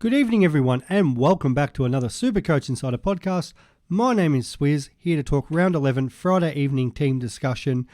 Good evening, everyone, and welcome back to another Supercoach Insider podcast. My name is Swizz, here to talk Round 11 Friday evening team discussion,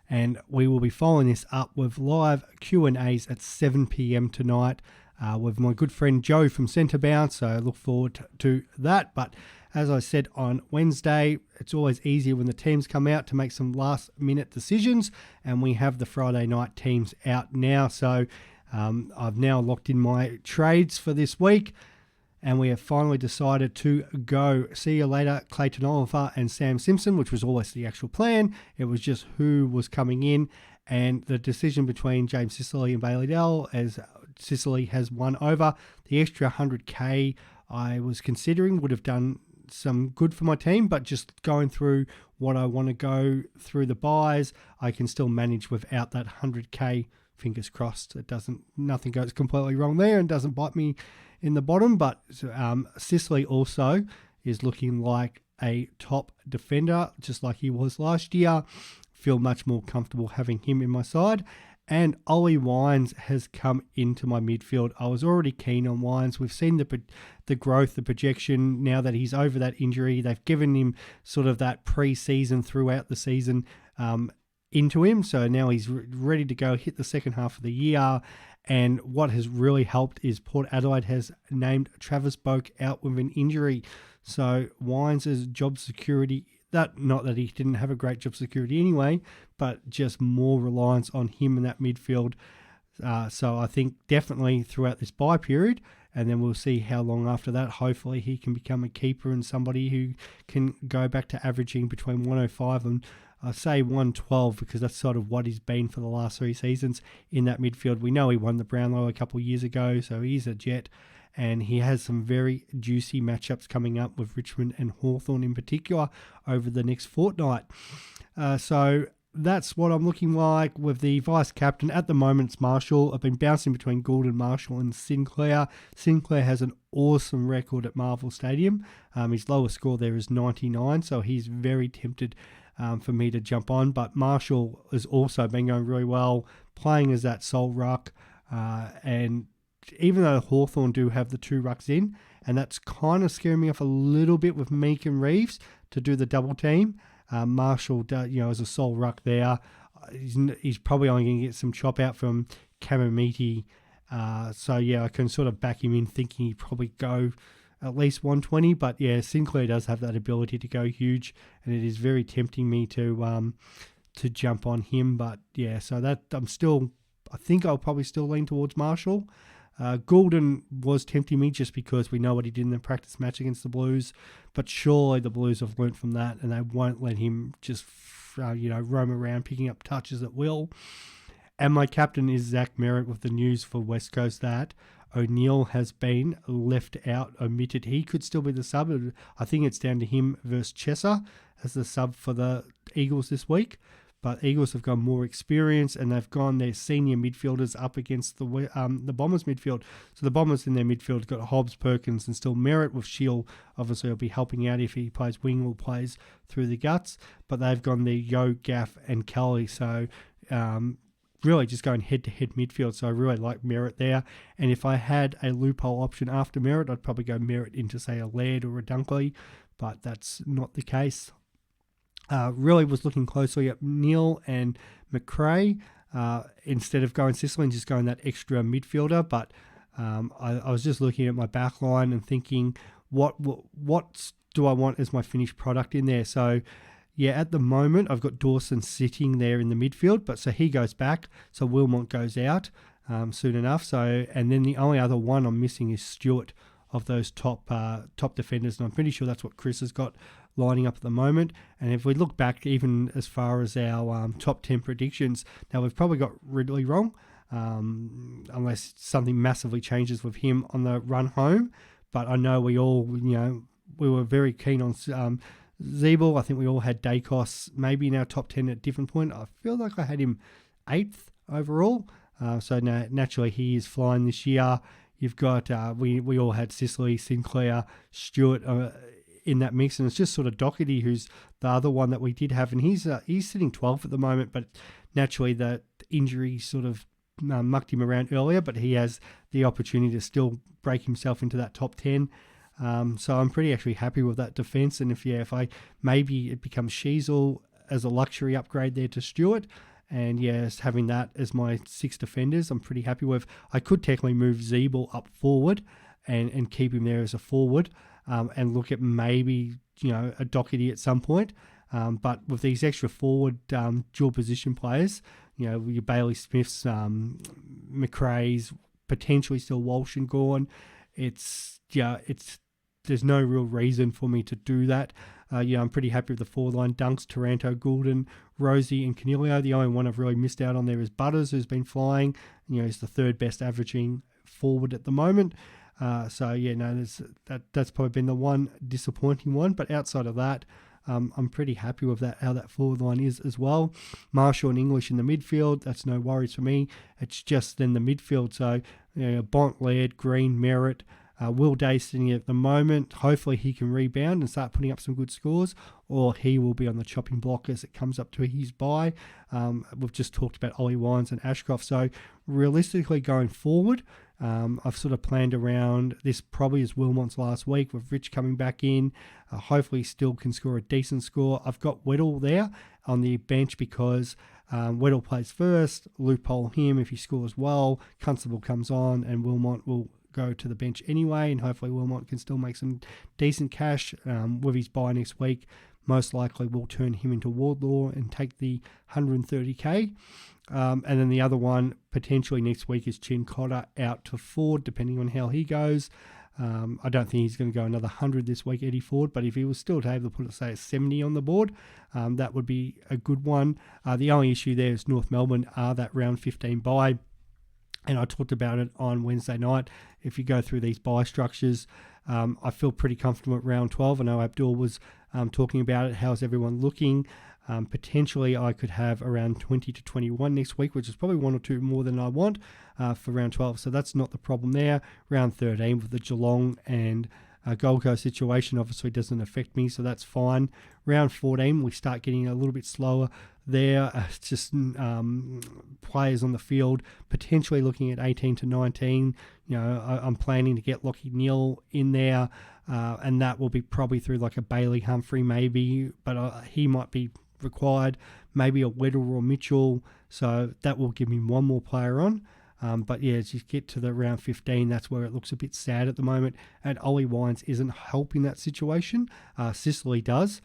and we will be following this up with live Q&As at 7 p.m. tonight with my good friend Joe from Centre Bounce, so I look forward to that. But as I said on Wednesday, it's always easier when the teams come out to make some last-minute decisions, and we have the Friday night teams out now, so I've now locked in my trades for this week, and we have finally decided to go. See you later, Clayton Oliver and Sam Simpson, which was always the actual plan. It was just who was coming in, and the decision between James Sicily and Bailey Dell, as Sicily has won over. The extra 100k I was considering would have done some good for my team, but just going through what I want to go through the buys, I can still manage without that 100k. Fingers crossed, nothing goes completely wrong there and doesn't bite me in the bottom. But Sicily also is looking like a top defender, just like he was last year. Feel much more comfortable having him in my side. And Ollie Wines has come into my midfield. I was already keen on Wines. We've seen the growth, the projection. Now that he's over that injury, they've given him sort of that pre-season throughout the season into him, so now he's ready to go hit the second half of the year. And what has really helped is Port Adelaide has named Travis Boak out with an injury, so Wines' job security, not that he didn't have a great job security anyway, but just more reliance on him in that midfield. So I think definitely throughout this bye period, and then we'll see how long after that. Hopefully he can become a keeper and somebody who can go back to averaging between 105 and I say 112 because that's sort of what he's been for the last 3 seasons in that midfield. We know he won the Brownlow a couple of years ago, so he's a jet, and he has some very juicy matchups coming up with Richmond and Hawthorn in particular over the next fortnight. So that's what I'm looking like with the vice captain. At the moment, it's Marshall. I've been bouncing between Goulden, Marshall and Sinclair. Sinclair has an awesome record at Marvel Stadium. His lowest score there is 99, so he's very tempted for me to jump on. But Marshall has also been going really well, playing as that sole ruck. And even though Hawthorn do have the 2 rucks in, and that's kind of scaring me off a little bit with Meek and Reeves to do the double team. Marshall, as a sole ruck there, he's probably only going to get some chop out from Kamamiti. So yeah, I can sort of back him in thinking he'd probably go at least 120, but yeah, Sinclair does have that ability to go huge, and it is very tempting me to jump on him. But yeah, so that I think I'll probably still lean towards Marshall. Goulden was tempting me just because we know what he did in the practice match against the Blues, but surely the Blues have learnt from that, and they won't let him just roam around picking up touches at will. And my captain is Zach Merritt with the news for West Coast that O'Neill has been left out, omitted. He could still be the sub. I think it's down to him versus Chesser as the sub for the Eagles this week. But Eagles have got more experience, and they've gone their senior midfielders up against the Bombers midfield. So the Bombers in their midfield got Hobbs, Perkins, and still Merritt with Shield. Obviously, he'll be helping out if he plays wing or plays through the guts. But they've gone their Yo, Gaff, and Kelly. So really just going head-to-head midfield. So I really like Merritt there. And if I had a loophole option after Merritt, I'd probably go Merritt into, say, a Laird or a Dunkley. But that's not the case. Really was looking closely at Neil and McRae instead of going Sicily and just going that extra midfielder. But I was just looking at my back line and thinking, what do I want as my finished product in there? So, yeah, at the moment, I've got Dawson sitting there in the midfield, but so he goes back, so Wilmot goes out soon enough. So, and then the only other one I'm missing is Stewart of those top defenders, and I'm pretty sure that's what Chris has got lining up at the moment. And if we look back even as far as our top 10 predictions, now we've probably got Ridley wrong, unless something massively changes with him on the run home. But I know we all, we were very keen on Zeeble. I think we all had Dacos maybe in our top 10 at a different point. I feel like I had him 8th overall. So naturally he is flying this year. You've got, we all had Sicily, Sinclair, Stewart in that mix, and it's just sort of Doherty who's the other one that we did have, and he's sitting 12th at the moment, but naturally the injury sort of mucked him around earlier, but he has the opportunity to still break himself into that top 10. So I'm pretty actually happy with that defence. And if maybe it becomes Sheasel as a luxury upgrade there to Stewart. And yes, having that as my 6 defenders, I'm pretty happy with. I could technically move Zeeble up forward and keep him there as a forward, and look at maybe, a Doherty at some point. But with these extra forward dual position players, your Bailey Smiths, McRae's, potentially still Walsh and Gawn, there's no real reason for me to do that. I'm pretty happy with the forward line. Dunks, Taranto, Goulden, Rosie and Caniglio. The only one I've really missed out on there is Butters, who's been flying. He's the third best averaging forward at the moment. That's probably been the one disappointing one. But outside of that, I'm pretty happy with how that forward line is as well. Marshall and English in the midfield, that's no worries for me. It's just then the midfield. So, Bont, Laird, Green, Merritt, Will Day sitting at the moment. Hopefully he can rebound and start putting up some good scores, or he will be on the chopping block as it comes up to his bye. We've just talked about Ollie Wines and Ashcroft. So realistically going forward, I've sort of planned around this probably as Wilmot's last week with Rich coming back in. Hopefully still can score a decent score. I've got Weddle there on the bench because Weddle plays first, loophole him if he scores well, Constable comes on and Wilmot will go to the bench anyway, and hopefully Wilmot can still make some decent cash with his bye next week. Most likely we'll turn him into Wardlaw and take the 130k. And then the other one potentially next week is Chin Cotter out to Ford, depending on how he goes. I don't think he's going to go another 100 this week, Eddie Ford, but if he was still able to put, say, a 70 on the board, that would be a good one. The only issue there is North Melbourne are that round 15 bye. And I talked about it on Wednesday night. If you go through these buy structures, I feel pretty comfortable at round 12. I know Abdul was talking about it. How's everyone looking? Potentially, I could have around 20 to 21 next week, which is probably 1 or 2 more than I want for round 12. So that's not the problem there. Round 13 with the Geelong and Gold Coast situation obviously doesn't affect me, so that's fine. Round 14, we start getting a little bit slower there. It's just players on the field, potentially looking at 18 to 19. I'm planning to get Lockie Neal in there, and that will be probably through like a Bailey Humphrey maybe, but he might be required, maybe a Weddle or Mitchell, so that will give me one more player on. But yeah, as you get to the round 15, that's where it looks a bit sad at the moment. And Ollie Wines isn't helping that situation. Sicily does.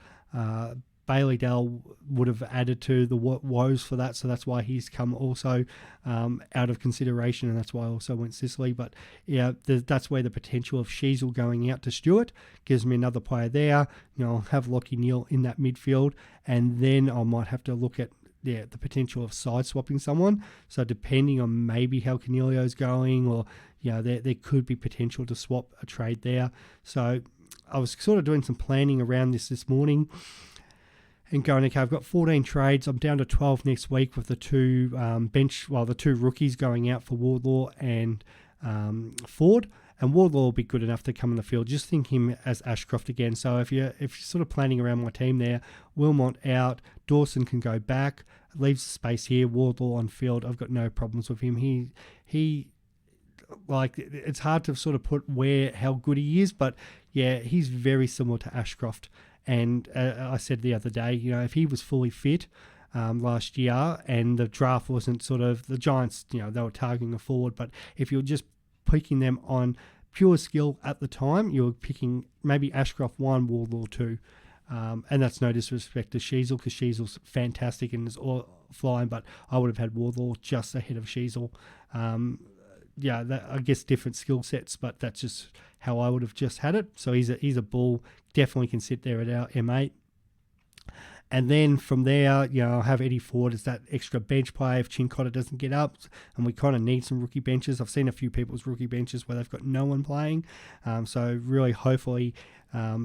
Bailey Dell would have added to the woes for that, so that's why he's come also out of consideration, and that's why I also went Sicily. But yeah, that's where the potential of Sheasel going out to Stewart gives me another player there. I'll have Lockie Neal in that midfield, and then I might have to look at the potential of side swapping someone. So depending on maybe how Caniglio's going, or there could be potential to swap a trade there. So I was sort of doing some planning around this morning and going, okay, I've got 14 trades. I'm down to 12 next week with the two the two rookies going out for Wardlaw and Ford. And Wardlaw will be good enough to come in the field. Just think him as Ashcroft again. So if you're sort of planning around my team there, Wilmot out, Dawson can go back, leaves space here, Wardlaw on field. I've got no problems with him. He like, it's hard to sort of put how good he is, but yeah, he's very similar to Ashcroft. And I said the other day, if he was fully fit last year and the draft wasn't sort of, the Giants, they were targeting a forward, but if you're just picking them on pure skill at the time, you're picking maybe Ashcroft 1, Wardlaw 2. And that's no disrespect to Sheasel, because Sheasel's fantastic and is all flying, but I would have had Wardlaw just ahead of Sheasel. I guess different skill sets, but that's just how I would have just had it. So he's a bull, definitely can sit there at our M8. And then from there, I'll have Eddie Ford as that extra bench player if Chin Cotter doesn't get up, and we kind of need some rookie benches. I've seen a few people's rookie benches where they've got no one playing. So really, hopefully,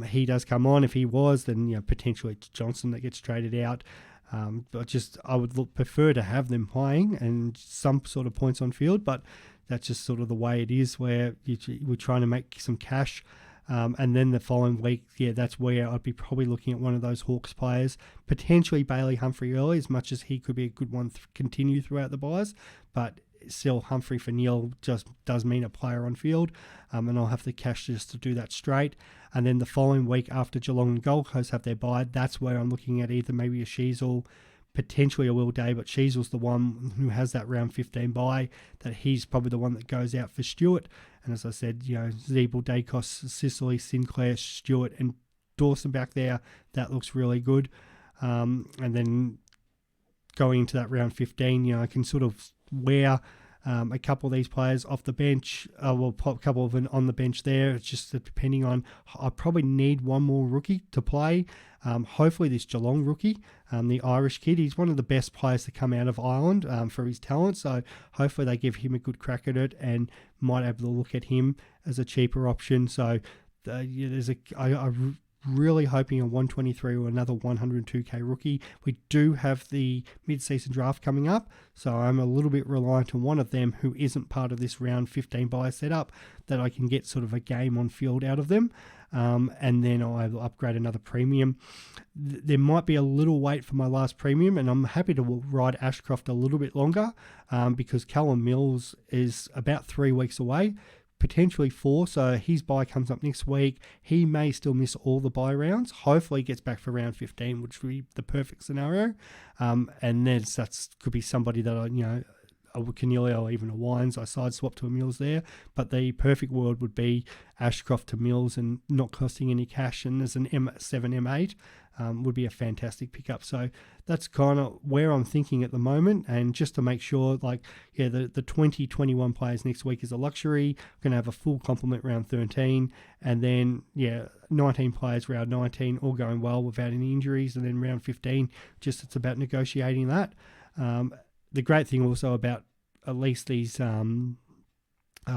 he does come on. If he was, then potentially it's Johnson that gets traded out. But I would prefer to have them playing and some sort of points on field, but that's just sort of the way it is, where we're trying to make some cash. And then the following week, that's where I'd be probably looking at one of those Hawks players, potentially Bailey Humphrey early, as much as he could be a good one to continue throughout the buys. But sell Humphrey for Neil just does mean a player on field, and I'll have the cash just to do that straight. And then the following week after Geelong and Gold Coast have their bye, that's where I'm looking at either maybe a Sheasel, potentially a Will Day, but Sheasel's the one who has that round 15 bye, that he's probably the one that goes out for Stewart. And as I said, Zeeble, Dacos, Sicily, Sinclair, Stewart, and Dawson back there, that looks really good. And then going into that round 15, I can sort of wear a couple of these players off the bench. We'll pop a couple of them on the bench there. It's just depending on, I probably need one more rookie to play. Hopefully this Geelong rookie, the Irish kid, he's one of the best players to come out of Ireland for his talent. So hopefully they give him a good crack at it and might be able to look at him as a cheaper option. So I'm really hoping a 123 or another 102k rookie. We do have the mid-season draft coming up, so I'm a little bit reliant on one of them who isn't part of this round 15 buy setup, that I can get sort of a game on field out of them. And then I'll upgrade another premium. There might be a little wait for my last premium, and I'm happy to ride Ashcroft a little bit longer because Callum Mills is about 3 weeks away, potentially 4, so his bye comes up next week. He may still miss all the bye rounds. Hopefully he gets back for round 15, which would be the perfect scenario. And then that could be somebody that a Cornelio or even a Wines, I side swap to a Mills there. But the perfect world would be Ashcroft to Mills and not costing any cash, and as an M7, M8 would be a fantastic pickup. So that's kind of where I'm thinking at the moment. And just to make sure, the 2021 players next week is a luxury. We're going to have a full complement round 13, and then 19 players round 19, all going well without any injuries, and then round 15, just it's about negotiating that. The great thing also about at least these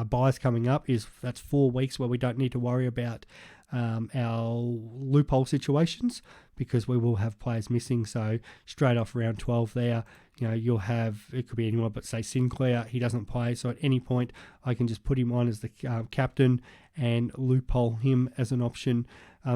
buys coming up is that's 4 weeks where we don't need to worry about our loophole situations, because we will have players missing. So straight off round 12 there, you'll have, it could be anyone, but say Sinclair, he doesn't play. So at any point I can just put him on as the captain and loophole him as an option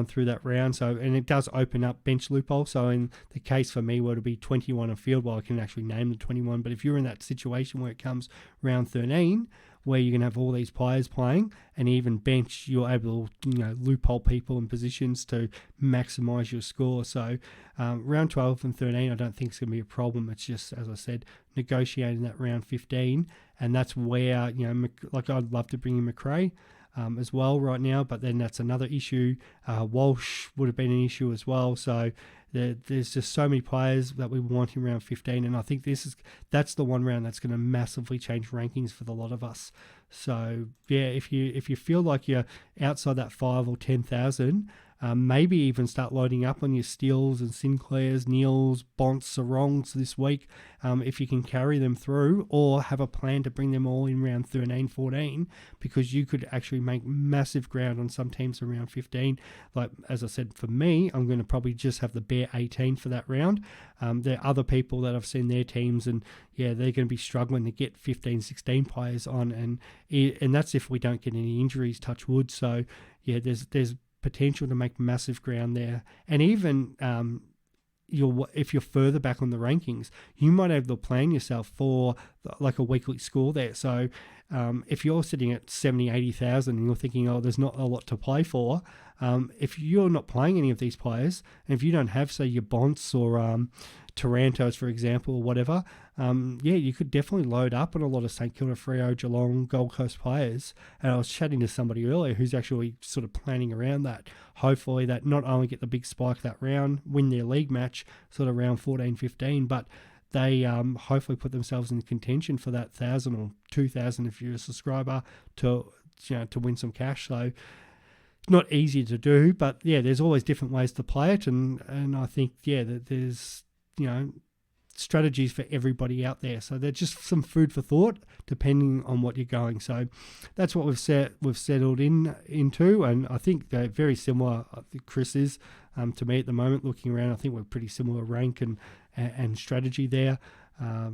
through that round. So, and it does open up bench loophole. So in the case for me, where it'll be 21 on field, well, I can actually name the 21. But if you're in that situation where it comes round 13, where you're going to have all these players playing, and even bench, you're able to loophole people in positions to maximise your score. So round 12 and 13, I don't think it's going to be a problem. It's just, as I said, negotiating that round 15, and that's where I'd love to bring in McRae as well right now, but then that's another issue. Walsh would have been an issue as well. So there's just so many players that we want in round 15, and I think that's the one round that's going to massively change rankings for the lot of us. So if you feel like you're outside that 5 or 10,000, maybe even start loading up on your Steels and Sinclairs, Neils, Bonts, Sarongs this week, if you can carry them through, or have a plan to bring them all in round 13, 14, because you could actually make massive ground on some teams around 15. Like, as I said, for me, I'm going to probably just have the bare 18 for that round. There are other people that I've seen their teams, and they're going to be struggling to get 15, 16 players on, and that's if we don't get any injuries, touch wood. So there's potential to make massive ground there. And even if you're further back on the rankings, you might be able to plan yourself for like a weekly score there. So if you're sitting at 70, 80,000 and you're thinking, there's not a lot to play for, if you're not playing any of these players, and if you don't have, say, your Bonts or Tarantos, for example, or whatever, you could definitely load up on a lot of St Kilda, Freo, Geelong, Gold Coast players. And I was chatting to somebody earlier who's actually sort of planning around that. Hopefully that not only get the big spike that round, win their league match sort of round 14, 15, but they hopefully put themselves in contention for that 1,000 or 2,000 if you're a subscriber to win some cash. So not easy to do, but there's always different ways to play it, and I think that there's strategies for everybody out there. So they're just some food for thought depending on what you're going. So that's what we've settled into, and I think they're very similar. I think Chris is to me at the moment. Looking around, I think we're pretty similar rank and strategy there.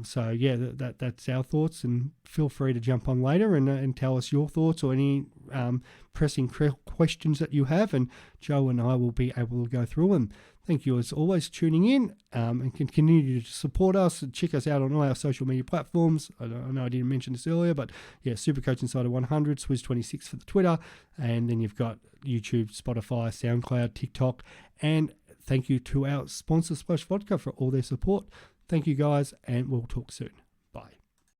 So yeah, that's our thoughts, and feel free to jump on later and tell us your thoughts or any pressing questions that you have, and Joe and I will be able to go through them. Thank you as always tuning in, and can continue to support us and check us out on all our social media platforms. I know I didn't mention this earlier, but yeah, Supercoach Insider 100, Swizz26 for the Twitter, and then you've got YouTube, Spotify, SoundCloud, TikTok, and thank you to our sponsor Splash Vodka for all their support. Thank you guys, and we'll talk soon.